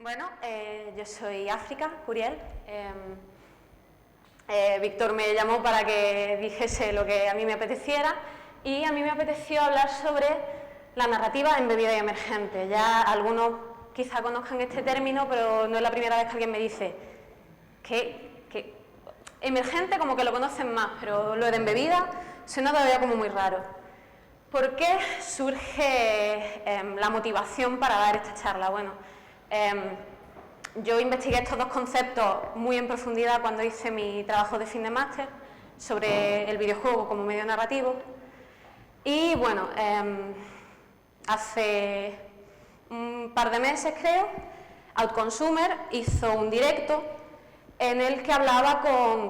Bueno, yo soy África, Curiel. Víctor me llamó para que dijese lo que a mí me apeteciera y a mí me apeteció hablar sobre la narrativa embebida y emergente. Ya algunos quizá conozcan este término, pero no es la primera vez que alguien me dice que emergente como que lo conocen más, pero lo de embebida suena todavía como muy raro. ¿Por qué surge la motivación para dar esta charla? Bueno, yo investigué estos dos conceptos muy en profundidad cuando hice mi trabajo de fin de máster sobre el videojuego como medio narrativo y bueno, hace un par de meses creo, Outconsumer hizo un directo en el que hablaba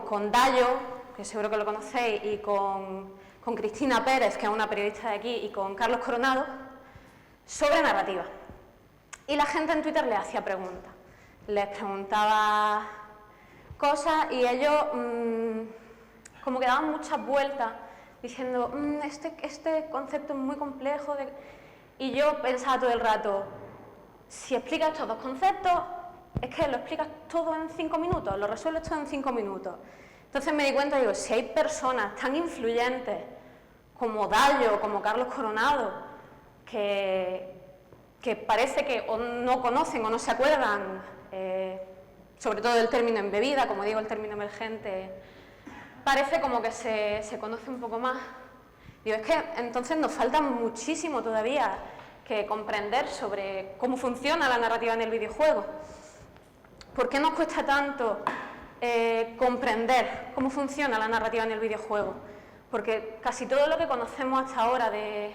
con Dayo, que seguro que lo conocéis, y con Cristina Pérez, que es una periodista de aquí, y con Carlos Coronado, sobre narrativa. Y la gente en Twitter le hacía preguntas, les preguntaba cosas y ellos como que daban muchas vueltas diciendo este concepto es muy complejo y yo pensaba todo el rato, si explicas estos dos conceptos es que lo explicas todo en 5 minutos, lo resuelves todo en 5 minutos. Entonces me di cuenta, digo, si hay personas tan influyentes como Dayo, como Carlos Coronado, que parece que o no conocen o no se acuerdan, sobre todo del término embebida, como digo, el término emergente, parece como que se conoce un poco más. Digo, es que entonces nos falta muchísimo todavía que comprender sobre cómo funciona la narrativa en el videojuego. ¿Por qué nos cuesta tanto comprender cómo funciona la narrativa en el videojuego? Porque casi todo lo que conocemos hasta ahora de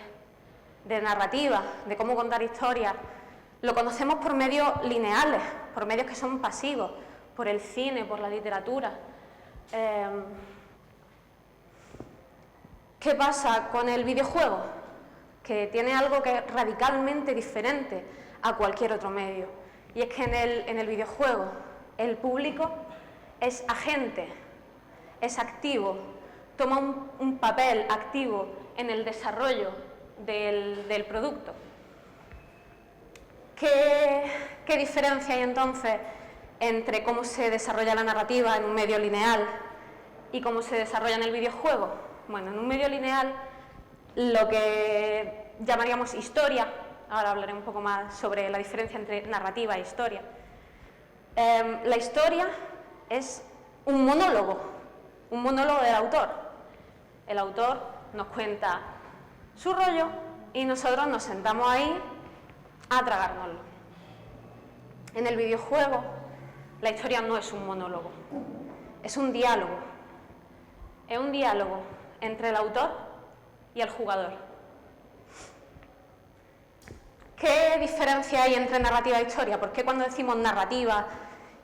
narrativa, de cómo contar historias, lo conocemos por medios lineales, por medios que son pasivos, por el cine, por la literatura. ¿Qué pasa con el videojuego? Que tiene algo que es radicalmente diferente a cualquier otro medio. Y es que en el videojuego el público es agente, es activo, toma un papel activo en el desarrollo del producto. ¿Qué diferencia hay entonces entre cómo se desarrolla la narrativa en un medio lineal y cómo se desarrolla en el videojuego? Bueno, en un medio lineal lo que llamaríamos historia, ahora hablaré un poco más sobre la diferencia entre narrativa e historia. La historia es un monólogo del autor. El autor nos cuenta su rollo y nosotros nos sentamos ahí a tragárnoslo. En el videojuego la historia no es un monólogo, es un diálogo. Es un diálogo entre el autor y el jugador. ¿Qué diferencia hay entre narrativa e historia? ¿Por qué cuando decimos narrativa,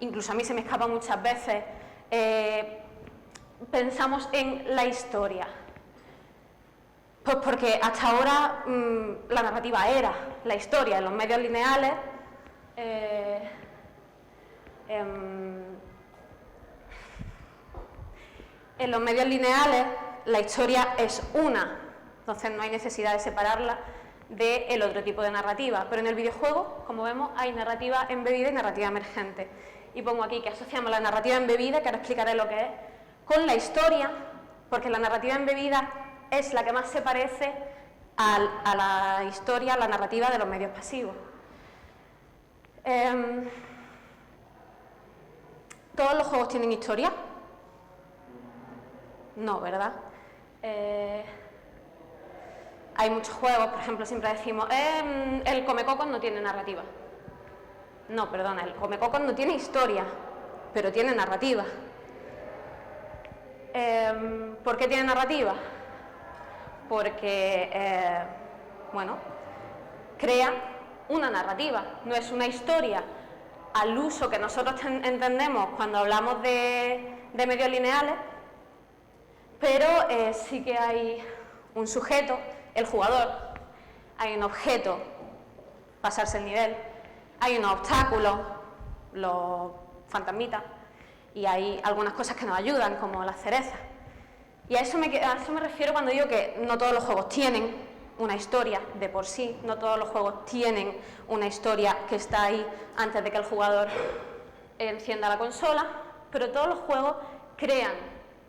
incluso a mí se me escapa muchas veces, pensamos en la historia? Pues porque hasta ahora la narrativa era la historia. En los medios lineales la historia es una, entonces no hay necesidad de separarla del otro tipo de narrativa. Pero en el videojuego, como vemos, hay narrativa embebida y narrativa emergente. Y pongo aquí que asociamos la narrativa embebida, que ahora explicaré lo que es, con la historia, porque la narrativa embebida es la que más se parece a la historia, a la narrativa de los medios pasivos. ¿Todos los juegos tienen historia? No, ¿verdad? Hay muchos juegos, por ejemplo, siempre decimos el Comecocos no tiene narrativa. No, perdona, el Comecocos no tiene historia, pero tiene narrativa. ¿Por qué tiene narrativa? Porque, bueno, crea una narrativa, no es una historia al uso que nosotros entendemos cuando hablamos de medios lineales, pero sí que hay un sujeto, el jugador, hay un objeto, pasarse el nivel, hay unos obstáculos, los fantasmitas, y hay algunas cosas que nos ayudan, como las cerezas. Y a eso me refiero cuando digo que no todos los juegos tienen una historia de por sí, no todos los juegos tienen una historia que está ahí antes de que el jugador encienda la consola, pero todos los juegos crean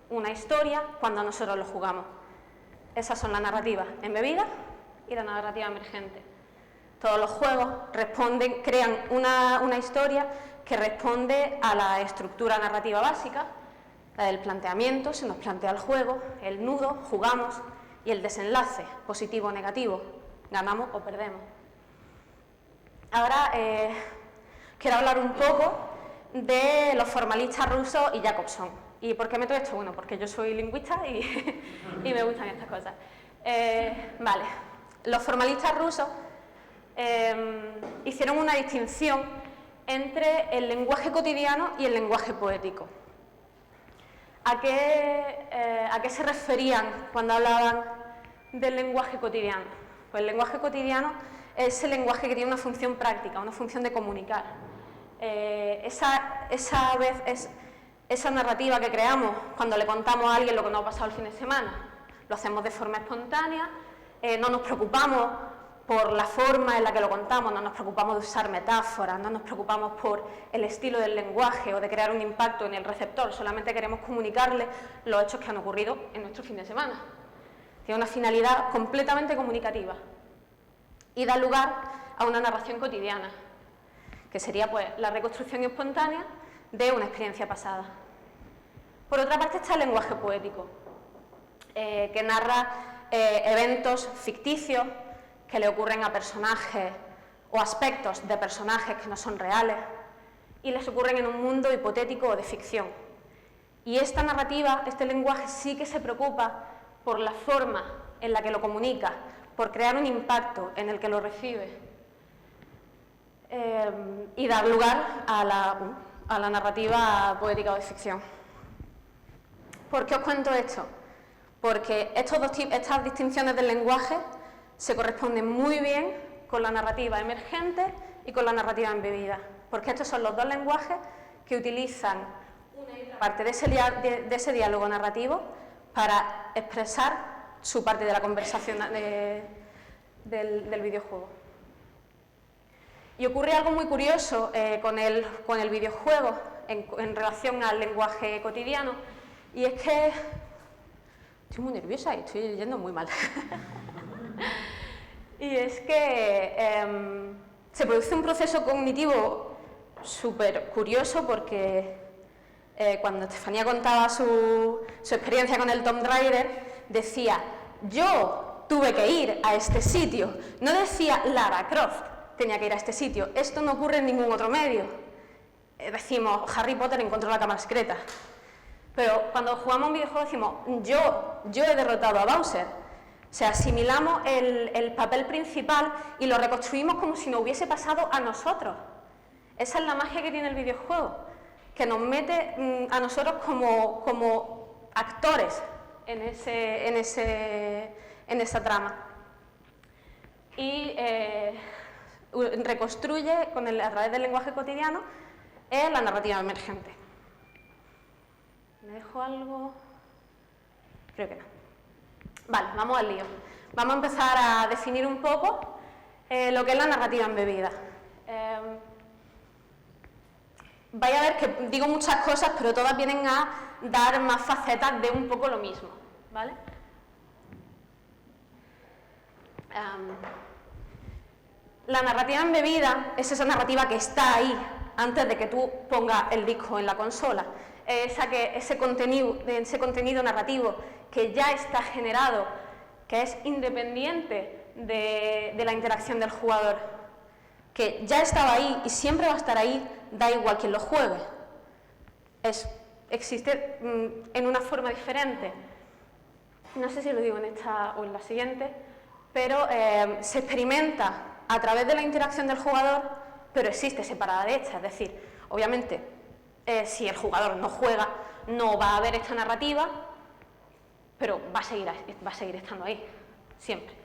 una historia cuando nosotros lo jugamos. Esas son la narrativa embebida y la narrativa emergente. Todos los juegos crean una historia que responde a la estructura narrativa básica, la del planteamiento, se nos plantea el juego, el nudo, jugamos, y el desenlace, positivo o negativo, ganamos o perdemos. Ahora quiero hablar un poco de los formalistas rusos y Jacobson. ¿Y por qué meto esto? Bueno, porque yo soy lingüista y me gustan estas cosas. Vale, los formalistas rusos hicieron una distinción entre el lenguaje cotidiano y el lenguaje poético. ¿A qué se referían cuando hablaban del lenguaje cotidiano? Pues el lenguaje cotidiano es el lenguaje que tiene una función práctica, una función de comunicar. Esa narrativa que creamos cuando le contamos a alguien lo que nos ha pasado el fin de semana, lo hacemos de forma espontánea, no nos preocupamos por la forma en la que lo contamos, no nos preocupamos de usar metáforas, no nos preocupamos por el estilo del lenguaje o de crear un impacto en el receptor, solamente queremos comunicarle los hechos que han ocurrido en nuestro fin de semana. Tiene una finalidad completamente comunicativa y da lugar a una narración cotidiana, que sería pues la reconstrucción espontánea de una experiencia pasada. Por otra parte está el lenguaje poético, que narra eventos ficticios que le ocurren a personajes o aspectos de personajes que no son reales y les ocurren en un mundo hipotético o de ficción. Y esta narrativa, este lenguaje sí que se preocupa por la forma en la que lo comunica, por crear un impacto en el que lo recibe y dar lugar a la narrativa poética o de ficción. ¿Por qué os cuento esto? Porque estas distinciones del lenguaje se corresponden muy bien con la narrativa emergente y con la narrativa embebida, porque estos son los dos lenguajes que utilizan una y otra parte de ese diálogo narrativo para expresar su parte de la conversación del videojuego. Y ocurre algo muy curioso con el videojuego en relación al lenguaje cotidiano, y es que estoy muy nerviosa y estoy yendo muy mal. Y es que se produce un proceso cognitivo súper curioso porque cuando Estefanía contaba su experiencia con el Tomb Raider, decía, yo tuve que ir a este sitio, no decía Lara Croft tenía que ir a este sitio, esto no ocurre en ningún otro medio. Decimos, Harry Potter encontró la cámara secreta, pero cuando jugamos un videojuego decimos, yo he derrotado a Bowser. O sea, asimilamos el papel principal y lo reconstruimos como si nos hubiese pasado a nosotros. Esa es la magia que tiene el videojuego, que nos mete a nosotros como actores en esa trama. Y reconstruye a través del lenguaje cotidiano la narrativa emergente. ¿Me dejo algo? Creo que no. Vale, vamos al lío. Vamos a empezar a definir un poco lo que es la narrativa embebida. Vais a ver que digo muchas cosas, pero todas vienen a dar más facetas de un poco lo mismo, ¿vale? La narrativa embebida es esa narrativa que está ahí antes de que tú pongas el disco en la consola. Ese contenido narrativo que ya está generado, que es independiente de la interacción del jugador, que ya estaba ahí y siempre va a estar ahí, da igual quien lo juegue. Existe en una forma diferente. No sé si lo digo en esta o en la siguiente, pero se experimenta a través de la interacción del jugador, pero existe separada de esta. Es decir, obviamente, si el jugador no juega, no va a haber esta narrativa, pero va a seguir estando ahí, siempre.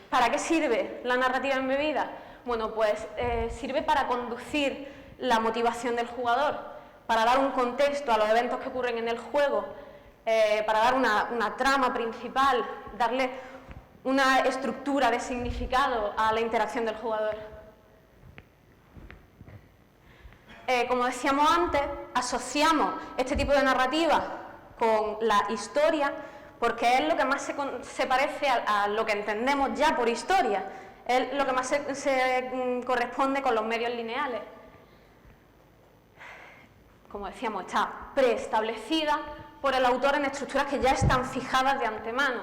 ¿Para qué sirve la narrativa embebida? Bueno, pues sirve para conducir la motivación del jugador, para dar un contexto a los eventos que ocurren en el juego, para dar una trama principal, darle una estructura de significado a la interacción del jugador. Como decíamos antes, asociamos este tipo de narrativa con la historia porque es lo que más se parece a lo que entendemos ya por historia, es lo que más se corresponde con los medios lineales. Como decíamos, está preestablecida por el autor en estructuras que ya están fijadas de antemano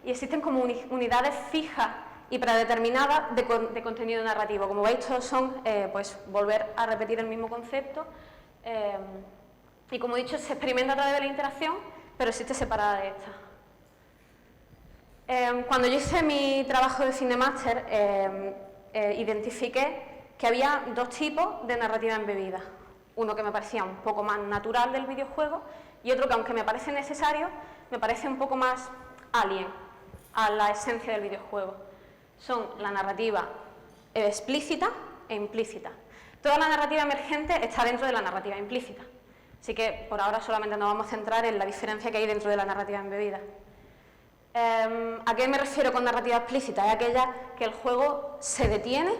y existen como unidades fijas y predeterminadas de contenido narrativo. Como veis, todos son pues, volver a repetir el mismo concepto y, como he dicho, se experimenta a través de la interacción, pero existe separada de esta. Cuando yo hice mi trabajo de Cinemáster, identifiqué que había dos tipos de narrativa embebida. Uno que me parecía un poco más natural del videojuego y otro que, aunque me parece necesario, me parece un poco más alien a la esencia del videojuego. Son la narrativa explícita e implícita. Toda la narrativa emergente está dentro de la narrativa implícita, así que por ahora solamente nos vamos a centrar en la diferencia que hay dentro de la narrativa embebida. ¿A qué me refiero con narrativa explícita? Es aquella que el juego se detiene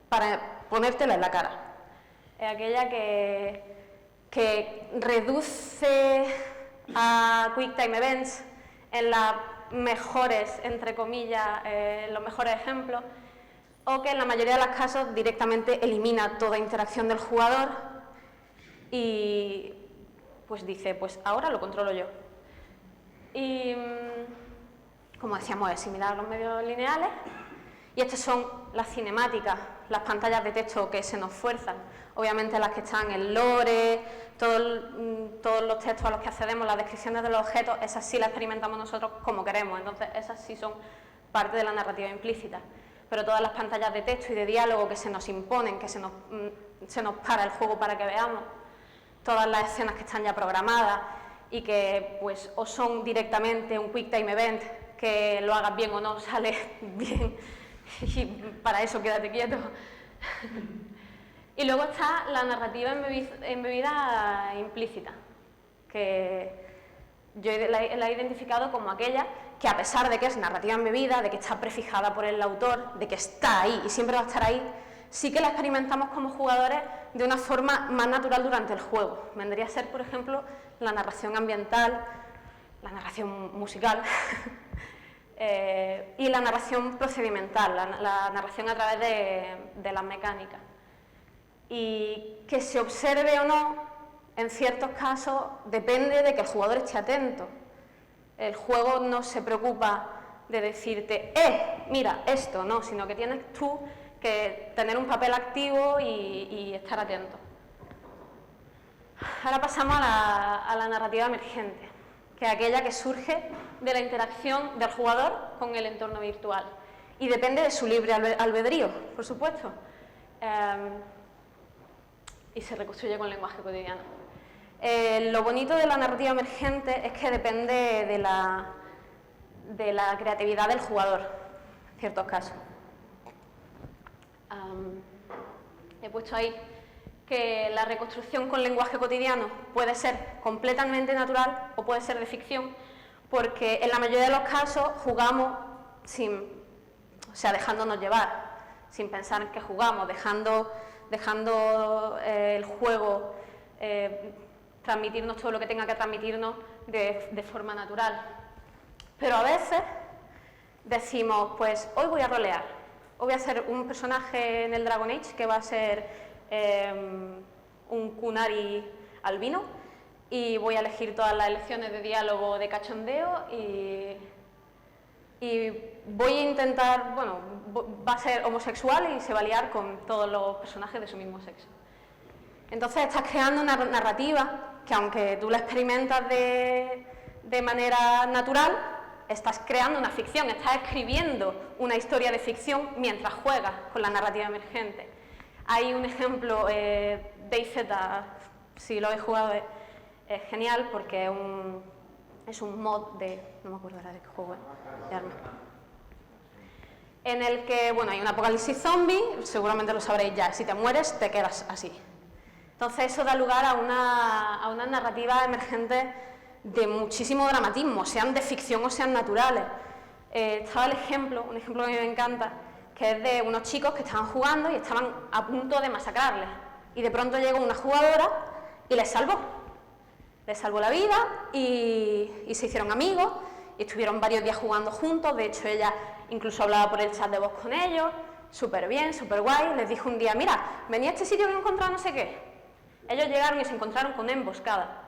para ponértela en la cara. Es aquella que reduce a Quick Time Events en las mejores, entre comillas, los mejores ejemplos, o que en la mayoría de los casos directamente elimina toda interacción del jugador y pues dice, pues ahora lo controlo yo. Y como decíamos, es similar a los medios lineales, y estas son las cinemáticas, las pantallas de texto que se nos fuerzan. Obviamente las que están en lore, todos los textos a los que accedemos, las descripciones de los objetos, esas sí las experimentamos nosotros como queremos, entonces esas sí son parte de la narrativa implícita. Pero todas las pantallas de texto y de diálogo que se nos imponen, que se nos para el juego para que veamos, todas las escenas que están ya programadas y que pues o son directamente un Quick Time Event, que lo hagas bien o no, sale bien, y para eso quédate quieto. Y luego está la narrativa embebida implícita, que yo la he identificado como aquella que, a pesar de que es narrativa embebida, de que está prefijada por el autor, de que está ahí y siempre va a estar ahí, sí que la experimentamos como jugadores de una forma más natural durante el juego. Vendría a ser, por ejemplo, la narración ambiental, la narración musical y la narración procedimental, la narración a través de las mecánicas. Y que se observe o no, en ciertos casos, depende de que el jugador esté atento. El juego no se preocupa de decirte, mira, esto, no, sino que tienes tú que tener un papel activo y estar atento. Ahora pasamos a la narrativa emergente, que es aquella que surge de la interacción del jugador con el entorno virtual y depende de su libre albedrío, por supuesto, y se reconstruye con lenguaje cotidiano. Lo bonito de la narrativa emergente es que depende de la creatividad del jugador, en ciertos casos. He puesto ahí que la reconstrucción con lenguaje cotidiano puede ser completamente natural o puede ser de ficción, porque en la mayoría de los casos jugamos dejándonos llevar, sin pensar en que jugamos, dejando el juego transmitirnos todo lo que tenga que transmitirnos de forma natural. Pero a veces decimos, pues hoy voy a rolear, hoy voy a ser un personaje en el Dragon Age que va a ser un Qunari albino y voy a elegir todas las elecciones de diálogo de cachondeo y voy a intentar, bueno, va a ser homosexual y se va a liar con todos los personajes de su mismo sexo. Entonces estás creando una narrativa que, aunque tú la experimentas de manera natural, estás creando una ficción, estás escribiendo una historia de ficción mientras juegas con la narrativa emergente. Hay un ejemplo, DayZ, si lo habéis jugado, es genial porque es un mod de, no me acuerdo ahora de qué juego, de armas, en el que, bueno, hay un apocalipsis zombie, seguramente lo sabréis ya, si te mueres te quedas así. Entonces eso da lugar a una narrativa emergente de muchísimo dramatismo, sean de ficción o sean naturales. estaba el ejemplo, un ejemplo que a mí me encanta, que es de unos chicos que estaban jugando y estaban a punto de masacrarles. Y de pronto llegó una jugadora y les salvó. Les salvó la vida y se hicieron amigos y estuvieron varios días jugando juntos. De hecho, ella incluso hablaba por el chat de voz con ellos, súper bien, súper guay. Les dijo un día, mira, venía a este sitio que he encontrado no sé qué. Ellos llegaron y se encontraron con una emboscada.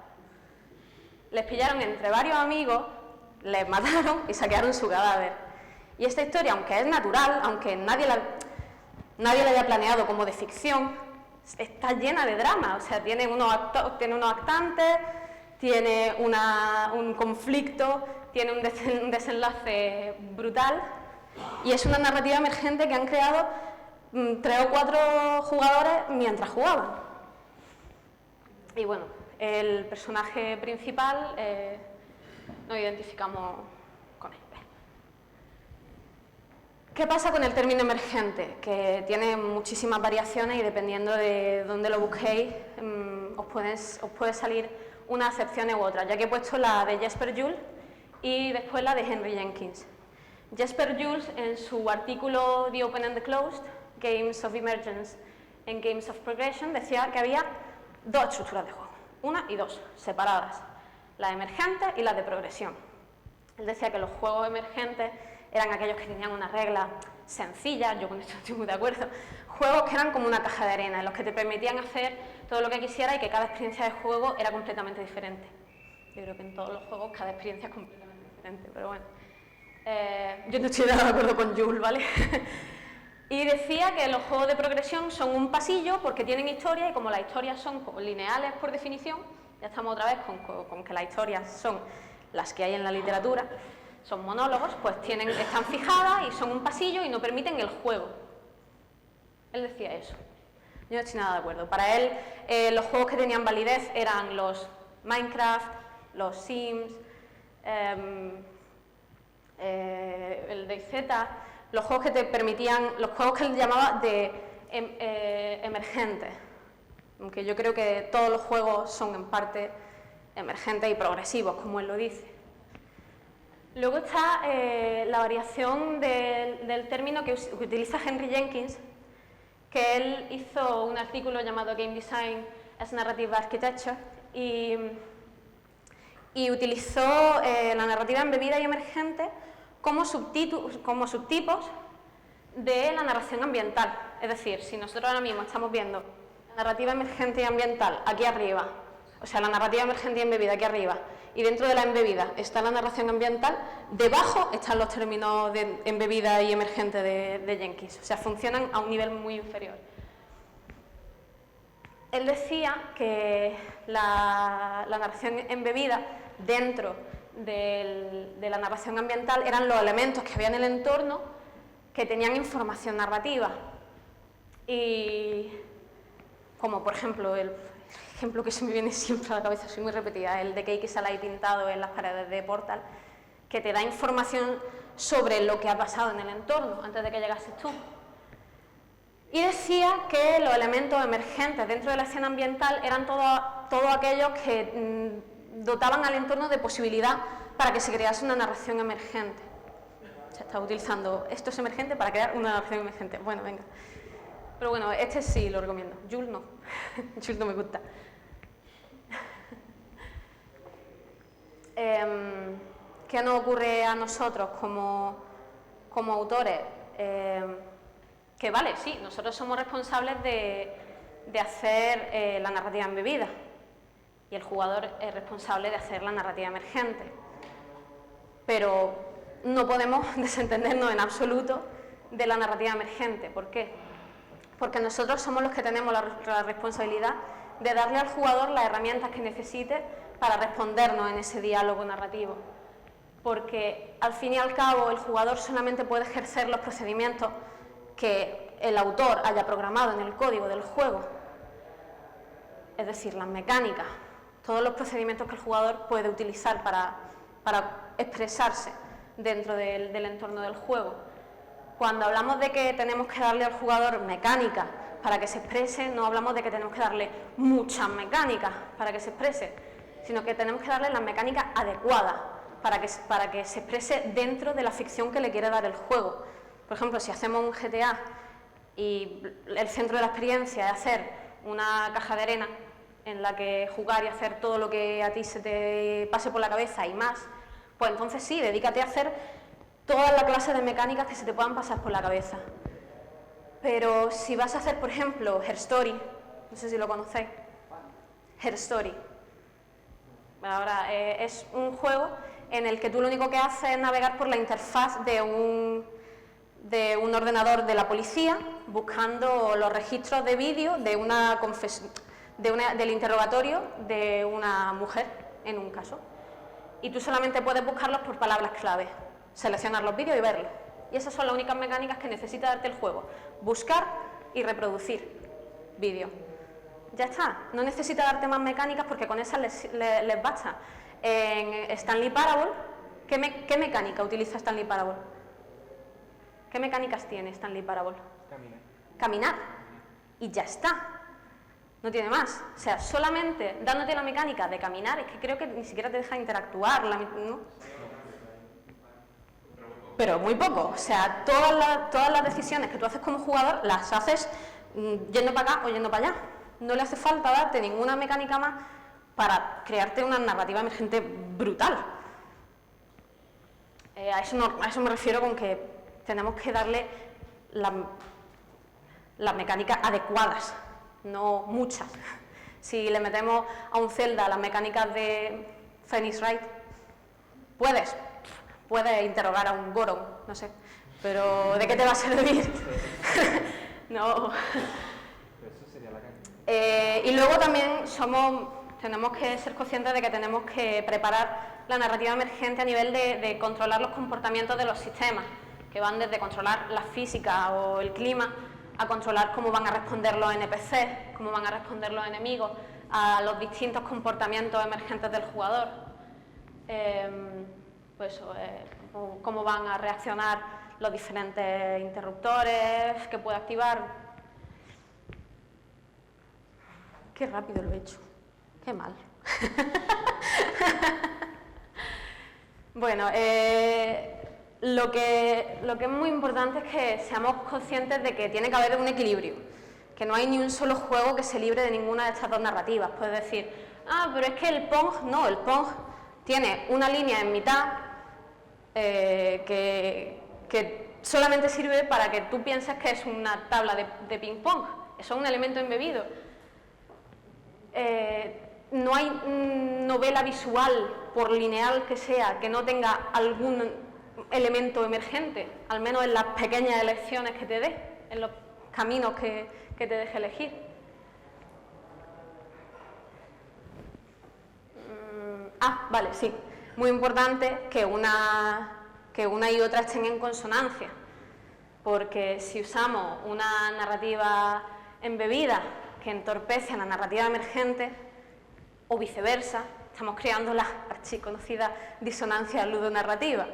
Les pillaron entre varios amigos, les mataron y saquearon su cadáver. Y esta historia, aunque es natural, aunque nadie la haya planeado como de ficción, está llena de drama. O sea, tiene unos actantes, tiene un conflicto, tiene un desenlace brutal, y es una narrativa emergente que han creado 3 o 4 jugadores mientras jugaban. Y bueno, el personaje principal nos identificamos con él. ¿Qué pasa con el término emergente? Que tiene muchísimas variaciones y dependiendo de dónde lo busquéis os puede salir una acepción u otra, ya que he puesto la de Jesper Juhl y después la de Henry Jenkins. Jesper Juhl, en su artículo The Open and the Closed, Games of Emergence and Games of Progression, decía que había 2 estructuras de juego, 1 y 2, separadas, la emergente y la de progresión. Él decía que los juegos emergentes eran aquellos que tenían una regla sencilla, yo con esto estoy muy de acuerdo, juegos que eran como una caja de arena, en los que te permitían hacer todo lo que quisieras y que cada experiencia de juego era completamente diferente. Yo creo que en todos los juegos cada experiencia es completamente diferente, pero bueno. Yo no estoy nada de acuerdo con Juhl, ¿vale? Y decía que los juegos de progresión son un pasillo porque tienen historia y como las historias son como lineales por definición, ya estamos otra vez con que las historias son las que hay en la literatura, son monólogos, pues están fijadas y son un pasillo y no permiten el juego. Él decía eso. Yo no estoy nada de acuerdo. Para él, los juegos que tenían validez eran los Minecraft, los Sims, el DayZ, los juegos que te permitían, los juegos que él llamaba de emergentes. Aunque yo creo que todos los juegos son en parte emergentes y progresivos, como él lo dice. Luego está la variación del término que utiliza Henry Jenkins, que él hizo un artículo llamado Game Design as Narrative Architecture y utilizó la narrativa embebida y emergente como subtipos de la narración ambiental. Es decir, si nosotros ahora mismo estamos viendo la narrativa emergente y ambiental aquí arriba, o sea, la narrativa emergente y embebida aquí arriba, y dentro de la embebida está la narración ambiental, debajo están los términos de embebida y emergente de Jenkins, o sea, funcionan a un nivel muy inferior. Él decía que la narración embebida dentro de la narración ambiental eran los elementos que había en el entorno que tenían información narrativa, y como por ejemplo el ejemplo que se me viene siempre a la cabeza, soy muy repetida, el de Keiki Salai pintado en las paredes de Portal, que te da información sobre lo que ha pasado en el entorno antes de que llegases tú. Y decía que los elementos emergentes dentro de la escena ambiental eran todos aquellos que dotaban al entorno de posibilidad para que se crease una narración emergente. Se está utilizando esto es emergente para crear una narración emergente. Bueno, venga. Pero bueno, este sí lo recomiendo. Juhl no. Juhl no me gusta. ¿Qué nos ocurre a nosotros como autores? Que vale, sí, nosotros somos responsables de hacer la narrativa embebida y el jugador es responsable de hacer la narrativa emergente. Pero no podemos desentendernos en absoluto de la narrativa emergente. ¿Por qué? Porque nosotros somos los que tenemos la responsabilidad de darle al jugador las herramientas que necesite para respondernos en ese diálogo narrativo. Porque al fin y al cabo el jugador solamente puede ejercer los procedimientos que el autor haya programado en el código del juego. Es decir, las mecánicas, todos los procedimientos que el jugador puede utilizar para expresarse dentro del entorno del juego. Cuando hablamos de que tenemos que darle al jugador mecánicas para que se exprese, no hablamos de que tenemos que darle muchas mecánicas para que se exprese, sino que tenemos que darle las mecánicas adecuadas para que se exprese dentro de la ficción que le quiere dar el juego. Por ejemplo, si hacemos un GTA y el centro de la experiencia es hacer una caja de arena en la que jugar y hacer todo lo que a ti se te pase por la cabeza y más, pues entonces sí, dedícate a hacer toda la clase de mecánicas que se te puedan pasar por la cabeza. Pero si vas a hacer, por ejemplo, Her Story, no sé si lo conocéis, Her Story. Ahora, es un juego en el que tú lo único que haces es navegar por la interfaz de un ordenador de la policía, buscando los registros de vídeo de una confesión, del interrogatorio de una mujer, en un caso. Y tú solamente puedes buscarlos por palabras clave, seleccionar los vídeos y verlos. Y esas son las únicas mecánicas que necesita darte el juego: buscar y reproducir vídeos. Ya está, no necesita darte más mecánicas porque con esas les basta. En Stanley Parable, ¿qué mecánica utiliza Stanley Parable? ¿Qué mecánicas tiene Stanley Parable? Caminar. Caminar. Y ya está. No tiene más. O sea, solamente dándote la mecánica de caminar, es que creo que ni siquiera te deja interactuar, ¿no? Pero muy poco. O sea, todas las decisiones que tú haces como jugador las haces yendo para acá o yendo para allá. No le hace falta darte ninguna mecánica más para crearte una narrativa emergente brutal. A eso me refiero con que tenemos que darle las mecánicas adecuadas, no muchas. Si le metemos a un Zelda las mecánicas de Phoenix Wright, puedes interrogar a un Goron, no sé, pero ¿de qué te va a servir? No. Y luego también tenemos que ser conscientes de que tenemos que preparar la narrativa emergente a nivel de controlar los comportamientos de los sistemas, que van desde controlar la física o el clima a controlar cómo van a responder los NPCs, cómo van a responder los enemigos a los distintos comportamientos emergentes del jugador. Cómo van a reaccionar los diferentes interruptores que puede activar. Qué rápido lo he hecho, qué mal. Bueno, lo que es muy importante es que seamos conscientes de que tiene que haber un equilibrio, que no hay ni un solo juego que se libre de ninguna de estas dos narrativas. Puedes decir, pero es que el Pong, no, el Pong tiene una línea en mitad que solamente sirve para que tú pienses que es una tabla de ping-pong, eso es un elemento embebido. No hay novela visual, por lineal que sea, que no tenga algún elemento emergente, al menos en las pequeñas elecciones que te dé, en los caminos que te deje elegir. Vale, sí. Muy importante que una y otra estén en consonancia, porque si usamos una narrativa embebida que entorpece a la narrativa emergente, o viceversa, estamos creando la archiconocida disonancia ludonarrativa.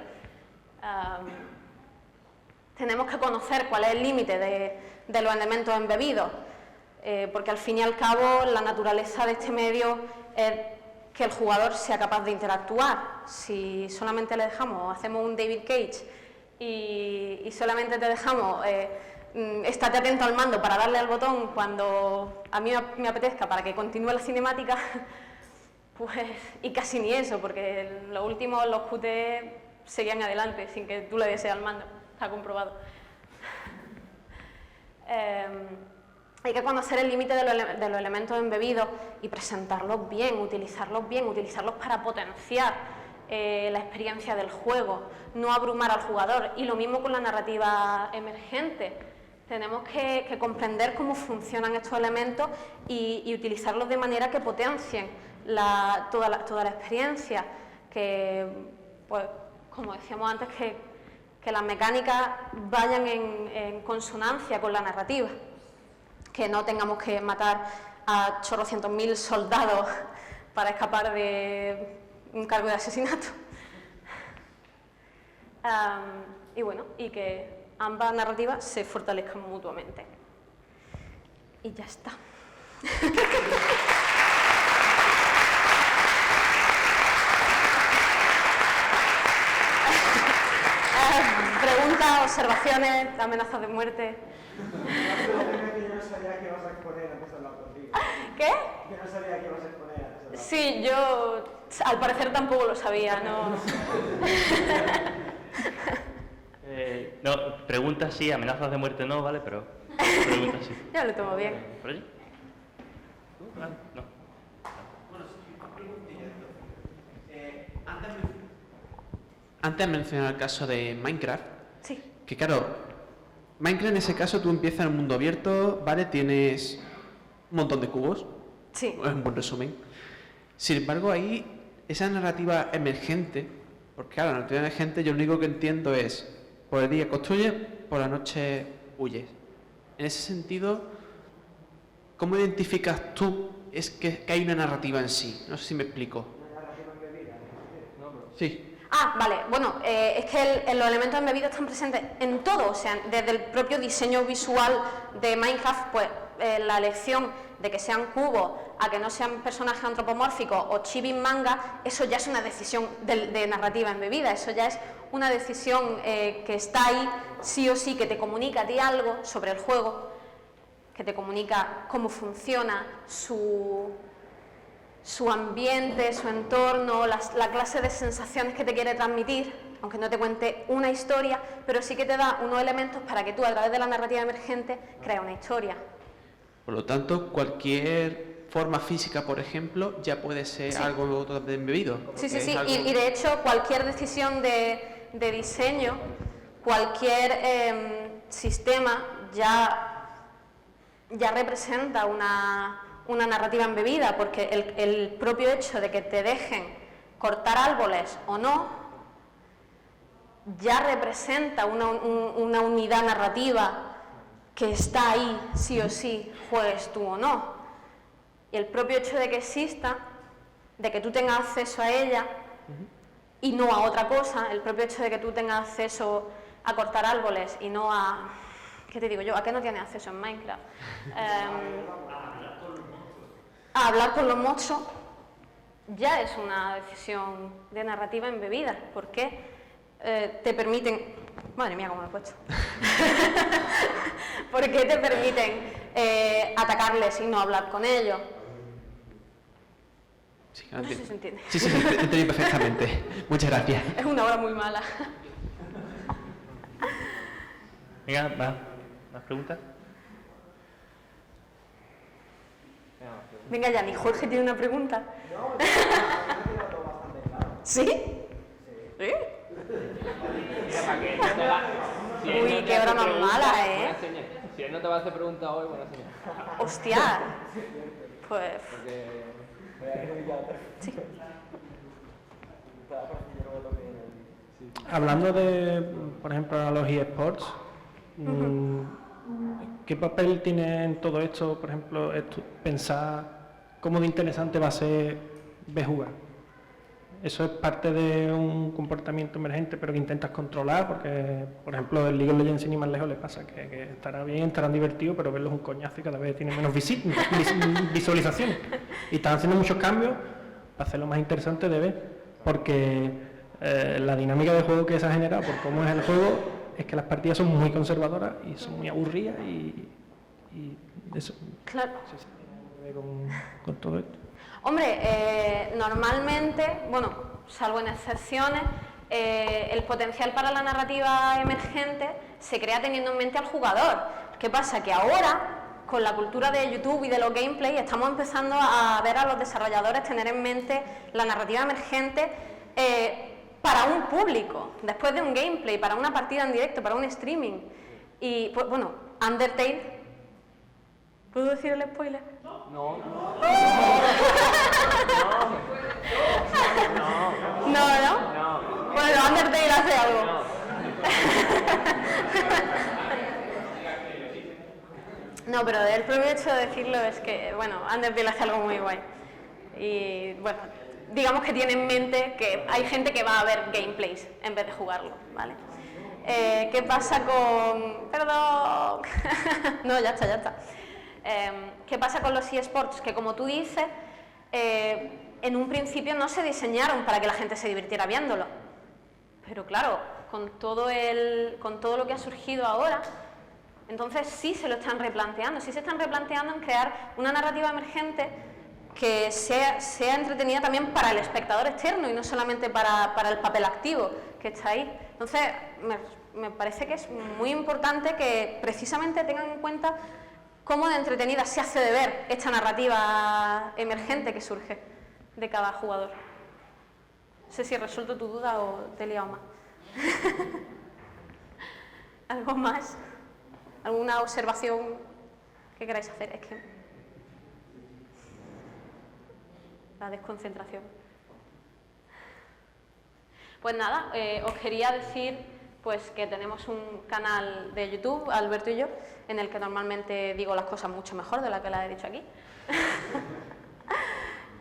Tenemos que conocer cuál es el límite de los elementos embebidos, porque al fin y al cabo la naturaleza de este medio es que el jugador sea capaz de interactuar. Si solamente le dejamos, hacemos un David Cage y solamente te dejamos estate atento al mando para darle al botón cuando a mí me apetezca para que continúe la cinemática, pues, y casi ni eso, porque los últimos, los QT, seguían adelante sin que tú le dieses al mando, está comprobado. Hay que conocer el límite de los elementos embebidos y presentarlos bien, utilizarlos para potenciar la experiencia del juego, no abrumar al jugador. Y lo mismo con la narrativa emergente. Tenemos que comprender cómo funcionan estos elementos y utilizarlos de manera que potencien toda la experiencia, que, pues, como decíamos antes, que las mecánicas vayan en consonancia con la narrativa, que no tengamos que matar a chorrocientos mil soldados para escapar de un cargo de asesinato. Y bueno, y que ambas narrativas se fortalezcan mutuamente. Y ya está. preguntas, observaciones, amenazas de muerte. Yo no sabía que ibas a exponer antes de hablar contigo. ¿Qué? Yo no sabía que ibas a exponer antes de hablar. Sí, yo al parecer tampoco lo sabía, ¿no? No, preguntas sí, amenazas de muerte no, ¿vale? Pero preguntas sí. Ya lo tomo bien. ¿Por allí? No. Bueno, sí, una preguntilla. Antes has mencionado el caso de Minecraft. Sí. Que claro, Minecraft en ese caso tú empiezas en un mundo abierto, ¿vale? Tienes un montón de cubos. Sí. Es un buen resumen. Sin embargo, ahí, esa narrativa emergente, porque claro, la narrativa emergente yo lo único que entiendo es, por el día construyes, por la noche huyes. En ese sentido, ¿cómo identificas tú que hay una narrativa en sí? No sé si me explico. Sí. Ah, vale. Bueno, es que los elementos embebidos están presentes en todo, o sea, desde el propio diseño visual de Minecraft, pues la elección de que sean cubos a que no sean personajes antropomórficos o chibi manga, eso ya es una decisión de narrativa embebida, eso ya es una decisión que está ahí sí o sí, que te comunica a ti algo sobre el juego, que te comunica cómo funciona su ambiente, su entorno, la clase de sensaciones que te quiere transmitir, aunque no te cuente una historia, pero sí que te da unos elementos para que tú, a través de la narrativa emergente, crees una historia. Por lo tanto, cualquier forma física, por ejemplo, ya puede ser algo totalmente embebido. Sí, sí, sí. Y de hecho, cualquier decisión de diseño, cualquier sistema ya representa una narrativa embebida, porque el propio hecho de que te dejen cortar árboles o no, ya representa una unidad narrativa que está ahí, sí o sí, juegues tú o no. Y el propio hecho de que exista, de que tú tengas acceso a ella y no a otra cosa, el propio hecho de que tú tengas acceso a cortar árboles y no a... ¿Qué te digo yo? ¿A qué no tienes acceso en Minecraft? A hablar con los monstruos ya es una decisión de narrativa embebida, porque te permiten... Madre mía, cómo me he puesto. ¿Por qué te permiten atacarles y no hablar con ellos? Sí, no sé si se entiende. Sí, entendí perfectamente. Muchas gracias. Es una hora muy mala. Venga, va. ¿Más preguntas? Venga, Yanni, Jorge tiene una pregunta. ¿Sí? ¿Sí? Uy, qué hora más mala, ¿eh? Si él no te va a hacer preguntas hoy, buena señal. Hostia. Pues... Sí. Hablando de, por ejemplo, los eSports, ¿qué papel tiene en todo esto, por ejemplo, pensar cómo de interesante va a ser ver jugar? Eso es parte de un comportamiento emergente, pero que intentas controlar, porque, por ejemplo, el League of Legends ni más lejos le pasa, que estará bien, estarán divertidos, pero verlos es un coñazo y cada vez tiene menos visualización. Y están haciendo muchos cambios para hacerlo más interesante de ver, porque la dinámica de juego que se ha generado, por cómo es el juego, es que las partidas son muy conservadoras y son muy aburridas y eso. Claro. Se ve con todo esto. Hombre, normalmente, bueno, salvo en excepciones, el potencial para la narrativa emergente se crea teniendo en mente al jugador. ¿Qué pasa? Que ahora, con la cultura de YouTube y de los gameplays, estamos empezando a ver a los desarrolladores tener en mente la narrativa emergente para un público, después de un gameplay, para una partida en directo, para un streaming. Y, pues, bueno, Undertale... ¿Puedo decir el spoiler? No. No. Bueno, Undertale hace algo. No, pero el propio hecho de decirlo es que, bueno, Undertale hace algo muy guay. Y, bueno, digamos que tiene en mente que hay gente que va a ver gameplays en vez de jugarlo, ¿vale? ¿Qué pasa con...? Perdón. No, ya está. ¿Qué pasa con los eSports? Que, como tú dices, en un principio no se diseñaron para que la gente se divirtiera viéndolo. Pero claro, con todo lo que ha surgido ahora, entonces sí se lo están replanteando, sí se están replanteando en crear una narrativa emergente que sea entretenida también para el espectador externo y no solamente para el papel activo que está ahí. Entonces, me parece que es muy importante que precisamente tengan en cuenta cómo de entretenida se hace de ver esta narrativa emergente que surge de cada jugador. No sé si he resuelto tu duda o te he liado más. ¿Algo más? ¿Alguna observación que queráis hacer? Es que la desconcentración. Pues nada, os quería decir pues que tenemos un canal de YouTube, Alberto y yo, en el que normalmente digo las cosas mucho mejor de la que las he dicho aquí.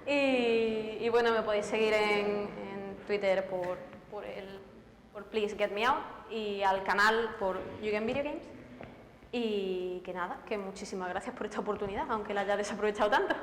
y bueno, me podéis seguir en Twitter por Please Get Me Out y al canal por You Game Video Games. Y que nada, que muchísimas gracias por esta oportunidad, aunque la haya desaprovechado tanto.